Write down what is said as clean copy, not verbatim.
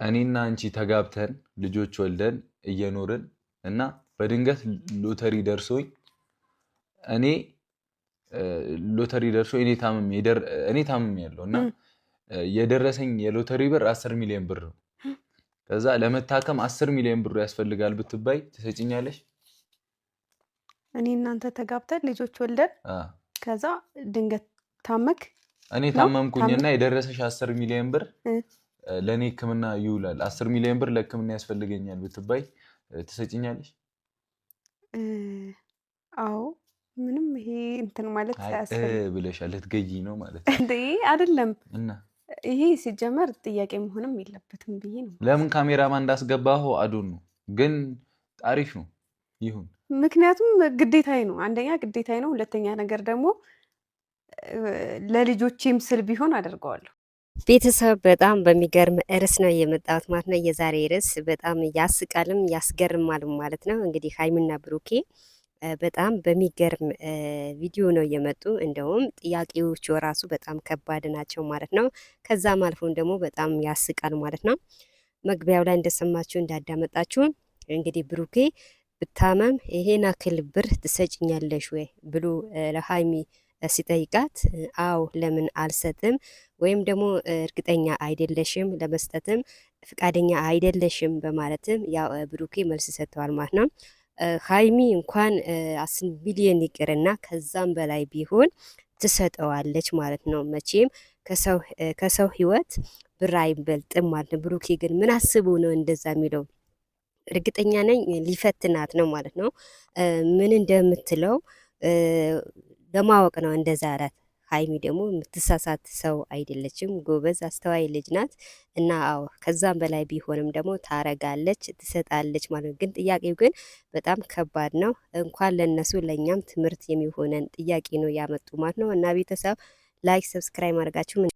እኔና አንቺ ተጋብተን ልጆች ወልደን እየኖርን እና በድንገት ሎተሪ ደርሶኝ እኔ ሎተሪ ደርሶ እኔ ታምሜ ያለው እና የደረሰኝ የሎተሪ ብር 10 ሚሊዮን ብር ነው። ከዛ ለመታከም 10 ሚሊዮን ብር ያስፈልጋል ብትባይ ትሰጪኛለሽ? እኔ እናንተ ተጋብተን ልጆች ወልደን ከዛ ድንገት ታመክ እኔ ታመምኩኝና የደረሰሽ 10 ሚሊዮን ብር ለኔ ሕክምና ይውላል 10 ሚሊዮን ብር ለሕክምና ያስፈልገኛል ብትባይ ትሰጪኛለሽ? አዎ ምንም ይሄ እንትን ማለት ብለሻል። ልትገዢ ነው ማለት እንዴ? አይደለም እና ይሄ ሲጀመር ጥያቄ መሆንም የለበትም ብዬ ነው። ለምን ካሜራማን እንዳስገባሁ አዱን ነው፣ ግን አሪፍ ነው ይሁን። ምክንያቱም ግዴታዬ ነው። አንደኛ ግዴታዬ ነው፣ ሁለተኛ ነገር ደግሞ ለልጆቼም ስል ቢሆን አደርገዋለሁ። ቤተሰብ በጣም በሚገርም ርዕስ ነው የመጣሁት ማለት ነው። የዛሬ ርዕስ በጣም ያስቃልም ያስገርማልም ማለት ነው። እንግዲህ ሀይሚና ብሩኬ በጣም በሚገርም ቪዲዮ ነው የመጡ። እንደውም ጥያቄዎቹ ራሱ በጣም ከባድ ናቸው ማለት ነው። ከዛም አልፎን ደግሞ በጣም ያስቃል ማለት ነው። መግቢያው ላይ እንደሰማችሁ እንዳዳመጣችሁ እንግዲህ ብሩኬ ብታመም ይሄን አክል ብር ትሰጭኛለሽ ወይ ብሎ ለሀይሚ ሲጠይቃት አው ለምን አልሰጥም ወይም ደግሞ እርግጠኛ አይደለሽም ለመስጠትም ፍቃደኛ አይደለሽም በማለትም ያው ብሩኬ መልስ ሰጥተዋል ማለት ነው። ሀይሚ እንኳን 10 ሚሊዮን ይቅርና ከዛም በላይ ቢሆን ትሰጠዋለች ማለት ነው። መቼም ከሰው ህይወት ብር አይበልጥም ማለት ነው። ብሩኬ ግን ምን አስቡ ነው እንደዛ የሚለው? እርግጠኛ ነኝ ሊፈትናት ነው ማለት ነው። ምን እንደምትለው ለማወቅ ነው እንደዛ አላት። ሀይሚ ደግሞ የምትሳሳት ሰው አይደለችም፣ ጎበዝ አስተዋይ ልጅ ናት። እና አዎ ከዛም በላይ ቢሆንም ደግሞ ታረጋለች፣ ትሰጣለች ማለት ነው። ግን ጥያቄው ግን በጣም ከባድ ነው። እንኳን ለነሱ ለእኛም ትምህርት የሚሆነን ጥያቄ ነው ያመጡ ማለት ነው። እና ቤተሰብ ላይክ ሰብስክራይብ ማድረጋችሁ